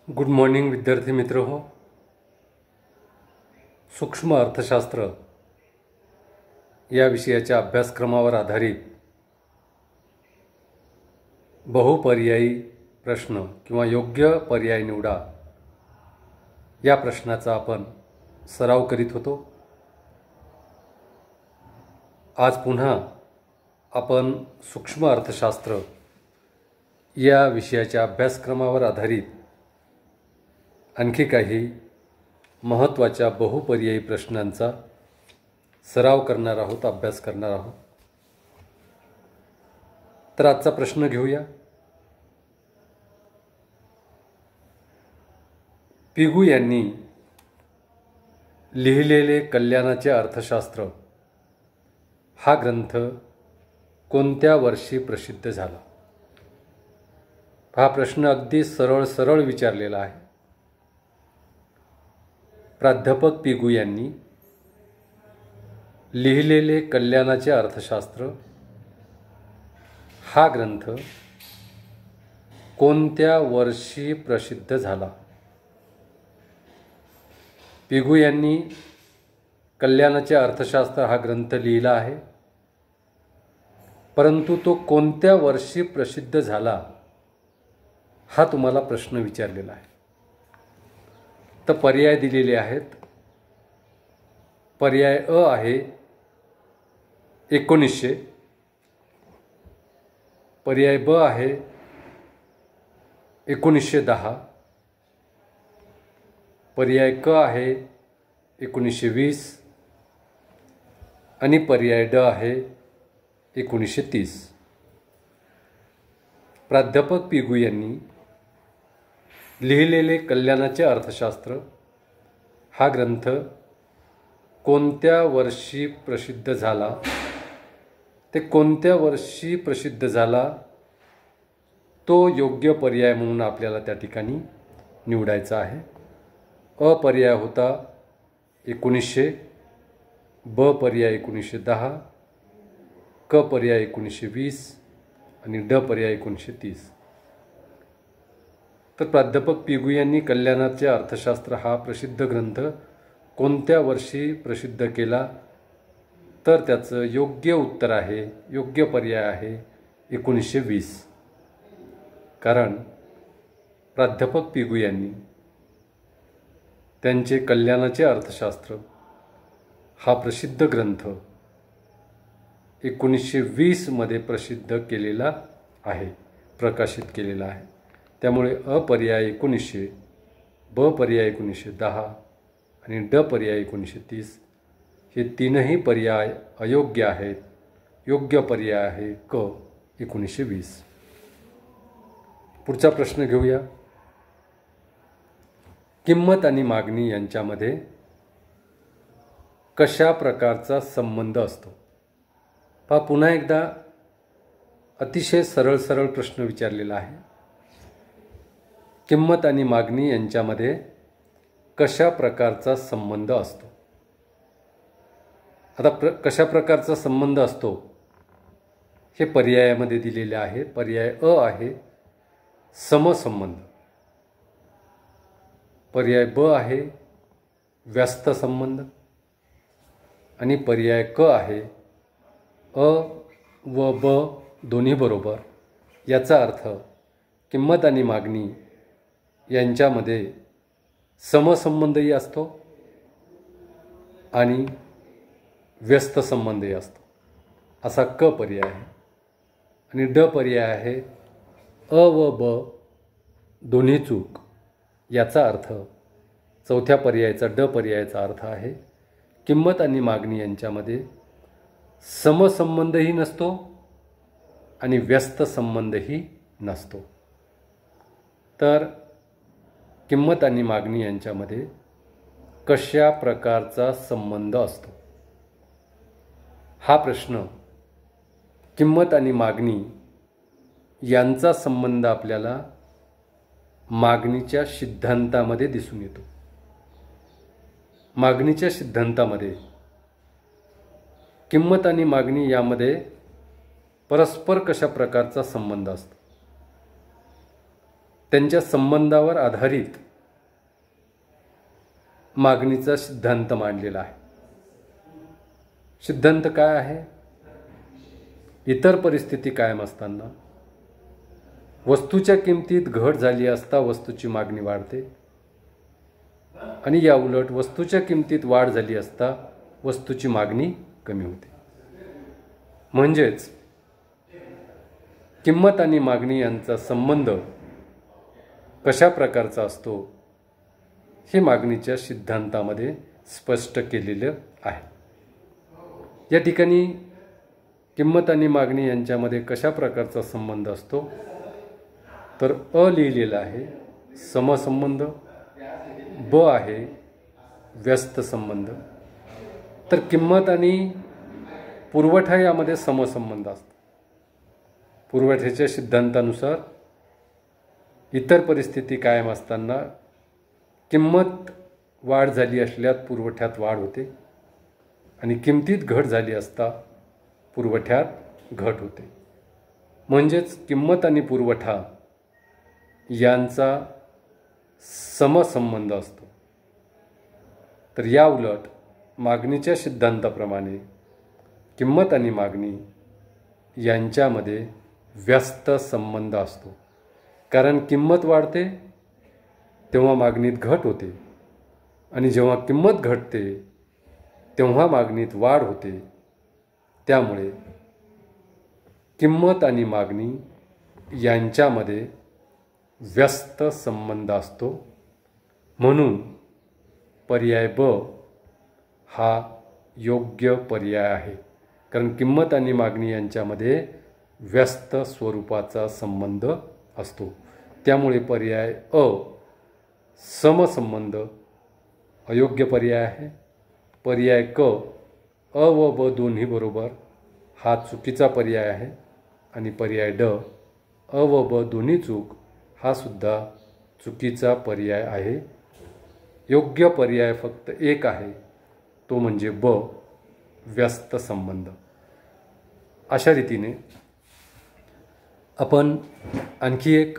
Good morning विद्यार्थी मित्र हो. सूक्ष्म अर्थशास्त्र या विषयाच्या अभ्यासक्रमावर आधारित बहुपर्यायी प्रश्न किंवा योग्य पर्याय निवडा या प्रश्नाचा आपण सराव करीत होतो. आज पुन्हा आपण सूक्ष्म अर्थशास्त्र या विषयाच्या अभ्यासक्रमावर आधारित आणखी काही महत्त्वाच्या बहुपर्यायी प्रश्नांचा सराव करणार आहोत, अभ्यास करणार आहोत. तर आजचा प्रश्न घेऊया. पिगू यांनी लिहिलेले कल्याणाचे अर्थशास्त्र हा ग्रंथ कोणत्या वर्षी प्रसिद्ध झाला? हा प्रश्न अगदी सरळ विचारलेला आहे. प्राध्यापक पिगू यांनी लिहिलेले कल्याणाचे अर्थशास्त्र हा ग्रंथ कोणत्या वर्षी प्रसिद्ध झाला? पिगू यांनी कल्याणाचे अर्थशास्त्र हा ग्रंथ लिहिला आहे, परंतु तो कोणत्या वर्षी प्रसिद्ध झाला हा तुम्हाला प्रश्न विचारलेला आहे. तर पर्याय दिलेले आहेत. पर्याय अ आहे 1900, पर्याय ब आहे 1910, पर्याय क आहे 1920 आणि पर्याय ड आहे 1930. प्राध्यापक पिगू यांनी लिहिलेले कल्याणाचे अर्थशास्त्र हा ग्रंथ कोणत्या वर्षी प्रसिद्ध झाला, ते कोणत्या वर्षी प्रसिद्ध झाला तो योग्य पर्याय म्हणून आपल्याला त्या ठिकाणी निवडायचा आहे. अ पर्याय होता 1900, ब पर्याय 1910, क पर्याय 1920 आणि ड पर्याय 1930. तर प्राध्यापक पिगू यांनी कल्याणाचे अर्थशास्त्र हा प्रसिद्ध ग्रंथ कोणत्या वर्षी प्रसिद्ध केला? तर त्याचं योग्य उत्तर आहे, योग्य पर्याय आहे 1920. कारण प्राध्यापक पिगू यांनी त्यांचे कल्याणाचे अर्थशास्त्र हा प्रसिद्ध ग्रंथ 1920 मध्ये प्रसिद्ध केलेला आहे, प्रकाशित केलेला आहे. त्यामुळे अ पर्याय 1900, ब पर्याय 1910 आणि ड पर्याय 1930 हे तीनही पर्याय अयोग्य आहेत. योग्य पर्याय आहे क 1920. पुढचा प्रश्न घेऊया. किंमत आणि मागणी यांच्यामध्ये कशा प्रकारचा संबंध असतो? पहा, पुन्हा एकदा अतिशय सरळ प्रश्न विचारलेला आहे. किंमत आणि मागणी यांच्यामध्ये कशा प्रकारचा संबंध असतो? आता कशा प्रकारचा संबंध असतो हे पर्यायामध्ये दिलेले आहे. पर्याय अ आहे समसंबंध, पर्याय ब आहे व्यस्त संबंध आणि पर्याय क आहे अ व ब दोन्ही बरोबर. याचा अर्थ किंमत आणि मागणी यांच्यामध्ये समसंबंधही असतो आणि व्यस्त संबंधही असतो, असा क पर्याय आहे. आणि ड पर्याय आहे अ व ब दोन्ही चूक. याचा अर्थ चौथ्या पर्यायाचा ड पर्यायाचा अर्थ आहे किंमत आणि मागणी यांच्यामध्ये समसंबंधही नसतो आणि व्यस्त संबंधही नसतो. तर किंमत आणि मागणी यांच्यामध्ये कशा प्रकारचा संबंध असतो? हा प्रश्न किंमत आणि मागणी यांचा संबंध आपल्याला मागणीच्या सिद्धांतामध्ये दिसून येतो. मागणीच्या सिद्धांतामध्ये किंमत आणि मागणी यामध्ये परस्पर कशा प्रकारचा संबंध असतो त्यांच्या संबंधावर आधारित मागणीचा सिद्धांत मांडलेला आहे. सिद्धांत काय आहे? इतर परिस्थिती कायम असताना वस्तूच्या किमतीत घट झाली असता वस्तूची मागणी वाढते आणि या उलट वस्तूच्या किमतीत वाढ झाली असता वस्तूची मागणी कमी होते. म्हणजेच किंमत आणि मागणी यांचा संबंध कशा प्रकारचा असतो हे मागणीच्या सिद्धांतामध्ये स्पष्ट केलेलं आहे. या ठिकाणी किंमत आणि मागणी यांच्यामध्ये कशा प्रकारचा संबंध असतो तर अ लिहिलेला आहे समसंबंध, ब आहे व्यस्त संबंध. तर किंमत आणि पुरवठा यामध्ये समसंबंध असतो. पुरवठ्याच्या सिद्धांतानुसार इतर परिस्थिती कायम असताना किंमत वाढ झाली असल्यास पुरवठ्यात वाढ होते आणि किमतीत घट झाली असता पुरवठ्यात घट होते. म्हणजेच किंमत आणि पुरवठा यांचा समसंबंध असतो. तर या उलट मागणीच्या सिद्धांताप्रमाणे किंमत आणि मागणी यांच्यामध्ये व्यस्त संबंध असतो. कारण किंमत वाढते तेव्हा मागणीत घट होते आणि जेव्हा किंमत घटते तेव्हा मागणीत वाढ होते. त्यामुळे किंमत आणि मागणी यांच्यामध्ये व्यस्त संबंध असतो. म्हणून पर्याय ब हा योग्य पर्याय आहे. कारण किंमत आणि मागणी यांच्यामध्ये व्यस्त स्वरूपाचा संबंध असतो. त्यामुळे पर्याय अ समसंबंध अयोग्य पर्याय आहे. पर्याय क अ व ब दोन्ही बरोबर हा चुकीचा पर्याय आहे आणि पर्याय ड अ व ब दोन्ही चूक हा सुद्धा चुकीचा पर्याय आहे. योग्य पर्याय फक्त एक आहे, तो म्हणजे ब व्यस्त संबंध. अशा रीतीने आपण आणखी एक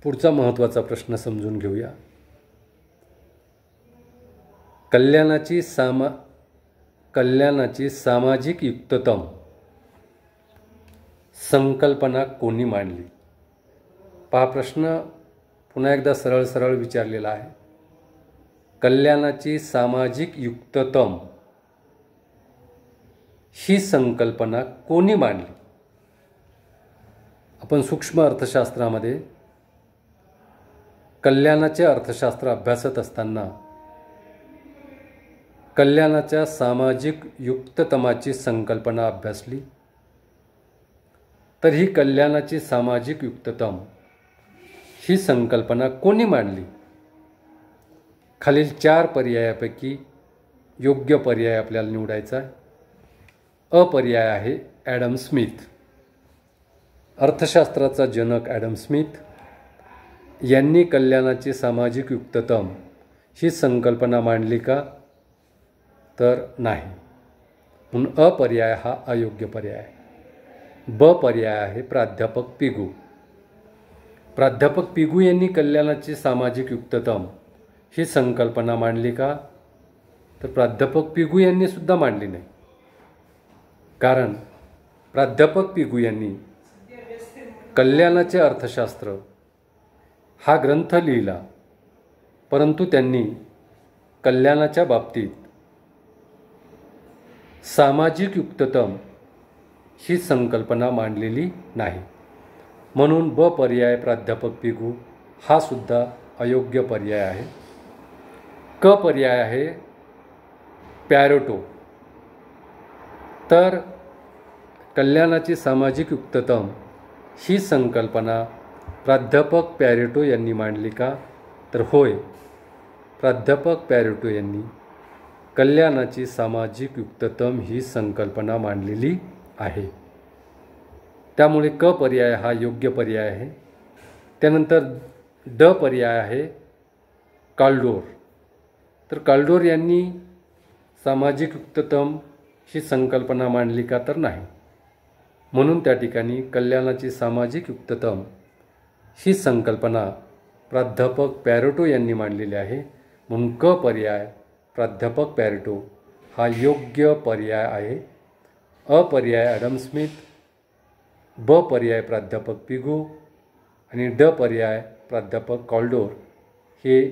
पुढचा महत्त्वाचा प्रश्न समजून घेऊया. कल्याणाची सामाजिक युक्ततम संकल्पना कोणी मांडली? पहा, प्रश्न पुन्हा एकदा सरळ सरळ विचारलेला आहे. कल्याणाची सामाजिक युक्ततम ही संकल्पना कोणी मांडली? आपण सूक्ष्म अर्थशास्त्रामध्ये कल्याणाचे अर्थशास्त्र अभ्यासत असताना कल्याणाच्या सामाजिक युक्ततमाची संकल्पना अभ्यासली. तर ही कल्याणाची सामाजिक युक्ततम ही संकल्पना कोणी मांडली? खालील 4 पर्यायापैकी योग्य पर्याय आपल्याला निवडायचा आहे. अ पर्याय आहे ॲडम स्मिथ. अर्थशास्त्राचा जनक ॲडम स्मिथ यांनी कल्याणाची सामाजिक युक्ततम ही संकल्पना मांडली का? तर नाही. म्हणून अ पर्याय हा अयोग्य पर्याय आहे. ब पर्याय आहे प्राध्यापक पिगू. प्राध्यापक पिगू यांनी कल्याणाची सामाजिक युक्ततम ही संकल्पना मांडली का? तर प्राध्यापक पिगू यांनी सुद्धा मांडली नाही. कारण प्राध्यापक पिगू यांनी कल्याणाचे अर्थशास्त्र हा ग्रंथ लिहिला, परंतु त्यांनी कल्याणाच्या बाबतीत सामाजिक युक्ततम ही संकल्पना मांडलेली नाही. म्हणून ब पर्याय प्राध्यापक पिगू हा सुद्धा अयोग्य पर्याय आहे. क पर्याय आहे पॅरेटो. तर कल्याणाची सामाजिक युक्ततम ही संकल्पना प्राध्यापक पॅरेटो यांनी मांडली का? तर होय, प्राध्यापक पॅरेटो यांनी कल्याणाची सामाजिक युक्ततम ही संकल्पना मांडलेली आहे. त्यामुळे क पर्याय हा योग्य पर्याय आहे. त्यानंतर ड पर्याय आहे काल्डोर. तर काल्डोर यांनी सामाजिक युक्ततम ही संकल्पना मांडली का? तर नाही. म्हणून त्या ठिकाणी कल्याणाची सामाजिक युक्ततम ही संकल्पना प्राध्यापक पॅरेटो यांनी मांडलेली आहे. म्हणून क पर्याय प्राध्यापक पॅरेटो हा योग्य पर्याय आहे. अ पर्याय ॲडम स्मिथ, ब पर्याय प्राध्यापक पिगू आणि ड पर्याय प्राध्यापक कॉल्डोर हे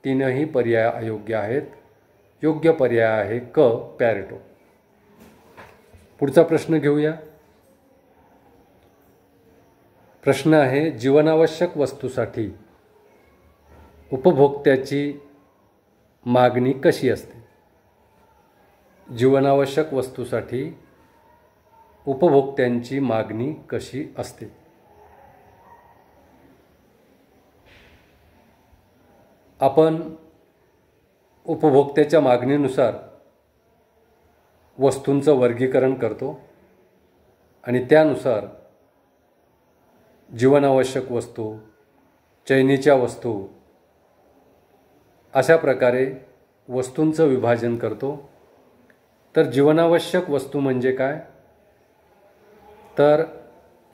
तीनही पर्याय अयोग्य आहेत. योग्य पर्याय आहे क पॅरेटो. पुढचा प्रश्न घेऊया. प्रश्न आहे, जीवनावश्यक वस्तूसाठी उपभोक्त्याची मागणी कशी असते? जीवनावश्यक वस्तूसाठी उपभोक्त्यांची मागणी कशी असते? आपण उपभोक्त्याच्या मागणीनुसार वस्तूंचं वर्गीकरण करतो आणि त्यानुसार जीवनावश्यक वस्तू, चैनीच्या वस्तू अशा प्रकारे वस्तूंचं विभाजन करतो. तर जीवनावश्यक वस्तू म्हणजे काय? तर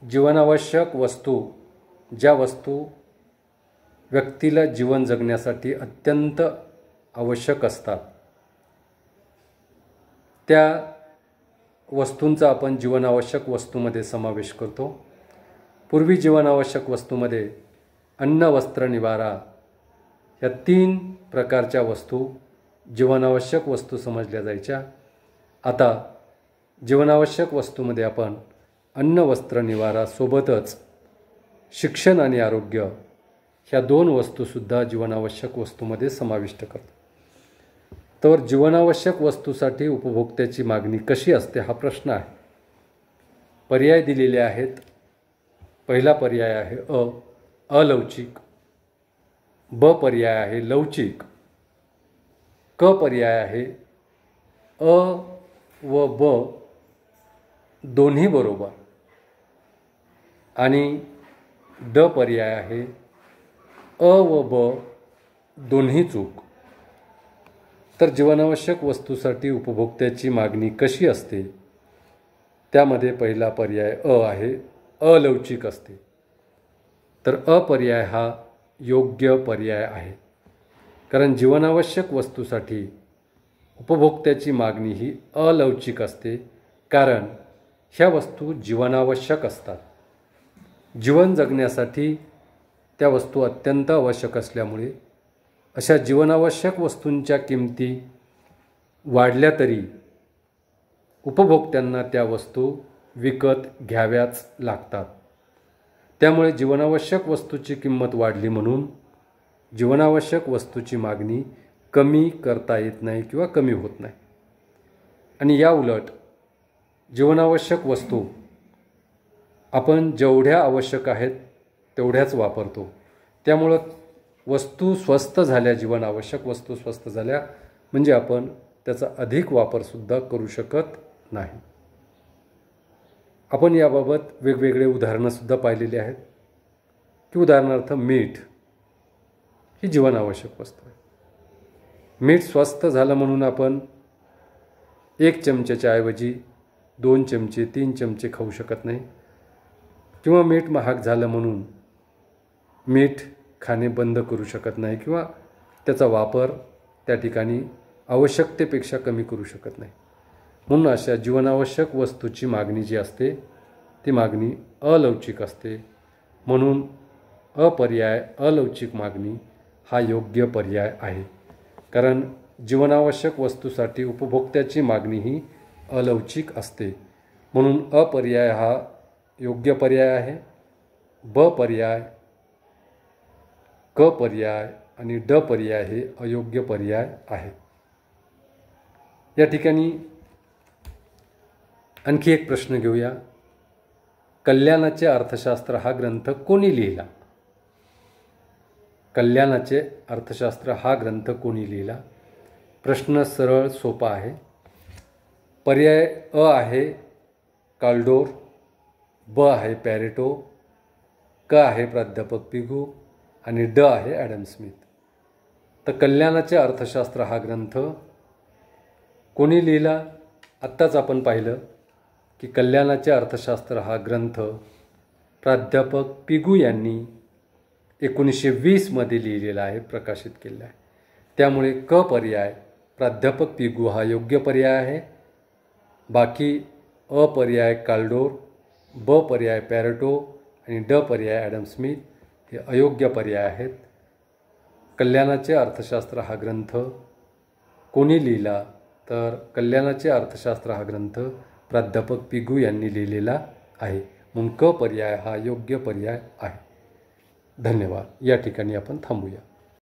जीवनावश्यक वस्तू ज्या वस्तू व्यक्तीला जीवन जगण्यासाठी अत्यंत आवश्यक असतात त्या वस्तूंचा आपण जीवनावश्यक वस्तूमध्ये समावेश करतो. पूर्वी जीवनावश्यक वस्तूमध्ये अन्न, वस्त्र, निवारा या 3 प्रकारच्या वस्तू जीवनावश्यक वस्तू समजल्या जायच्या. आता जीवनावश्यक वस्तूमध्ये आपण अन्न, वस्त्र, निवारा सोबतच शिक्षण आणि आरोग्य ह्या 2 वस्तूसुद्धा जीवनावश्यक वस्तूमध्ये समाविष्ट करतो. तर जीवनावश्यक वस्तूसाठी उपभोक्त्याची मागणी कशी असते हा प्रश्न आहे. पर्याय दिलेले आहेत. पहिला पर्याय आहे अलवचिक, ब पर्याय आहे लवचिक, क पर्याय आहे अ व ब दोन्ही बरोबर आणि ड पर्याय आहे अ व ब दोन्ही चूक. तर जीवनावश्यक वस्तूसाठी उपभोक्त्याची मागणी कशी असते त्यामध्ये पहिला पर्याय अ आहे, अलवचिक असते. तर अ पर्याय हा योग्य पर्याय आहे. कारण जीवनावश्यक वस्तूसाठी उपभोक्त्याची मागणी ही अलवचिक असते. कारण ह्या वस्तू जीवनावश्यक असतात. जीवन जगण्यासाठी त्या वस्तू अत्यंत आवश्यक असल्यामुळे अशा जीवनावश्यक वस्तूंच्या किमती वाढल्या तरी उपभोक्त्यांना त्या वस्तू विकत घ्याव्याच लागतात. त्यामुळे जीवनावश्यक वस्तूची किंमत वाढली म्हणून जीवनावश्यक वस्तूची मागणी कमी करता येत नाही किंवा कमी होत नाही. आणि या उलट जीवनावश्यक वस्तू आपण जेवढ्या आवश्यक आहेत तेवढ्याच वापरतो. त्यामुळं वस्तू स्वस्त झाल्या, जीवनावश्यक वस्तू स्वस्त झाल्या म्हणजे आपण त्याचा अधिक वापरसुद्धा करू शकत नाही. आपण याबाबत वेगवेगळे उदाहरणंसुद्धा पाहिलेली आहेत की उदाहरणार्थ मीठ ही जीवनावश्यक वस्तू आहे. मीठ स्वस्त झालं म्हणून आपण 1 चमच्याच्या ऐवजी 2 चमचे 3 चमचे खाऊ शकत नाही. किंवा मीठ महाग झालं म्हणून मीठ खाणे बंद करू शकत नाही किंवा त्याचा वापर त्या ठिकाणी आवश्यकतेपेक्षा कमी करू शकत नाही. म्हणून अशा जीवनावश्यक वस्तूची मागणी जी असते ती मागणी अलवचिक असते. म्हणून अपर्याय अलवचिक मागणी हा योग्य पर्याय आहे. कारण जीवनावश्यक वस्तूसाठी उपभोक्त्याची मागणी ही अलवचिक असते. म्हणून अपर्याय हा योग्य पर्याय आहे. ब पर्याय, क पर्याय आणि ड पर्याय हे अयोग्य पर्याय आहे. या ठिकाणी आणखी एक प्रश्न घेऊया. कल्याणाचे अर्थशास्त्र हा ग्रंथ कोणी लिहिला? कल्याणाचे अर्थशास्त्र हा ग्रंथ कोणी लिहिला? प्रश्न सरळ सोपा आहे. पर्याय अ आहे कॉल्डोर, ब आहे पॅरेटो, क आहे प्राध्यापक पिगू आणि ड आहे ॲडम स्मिथ. तर कल्याणाचे अर्थशास्त्र हा ग्रंथ कोणी लिहिला? आत्ताच आपण पाहिलं की कल्याणाचे अर्थशास्त्र हा ग्रंथ प्राध्यापक पिगू यांनी 1920मध्ये लिहिलेला आहे, प्रकाशित केलेला आहे. त्यामुळे क पर्याय प्राध्यापक पिगू हा योग्य पर्याय आहे. बाकी अ पर्याय काल्डोर, ब पर्याय पॅरेटो आणि ड पर्याय ॲडम स्मिथ हे अयोग्य पर्याय आहेत. कल्याणाचे अर्थशास्त्र हा ग्रंथ कोणी लिहिला, तर कल्याणाचे अर्थशास्त्र हा ग्रंथ प्राध्यापक पिगू यांनी लिहिलेला आहे. म्हणून क पर्याय हा योग्य पर्याय आहे. धन्यवाद. या ठिकाणी आपण थांबूया.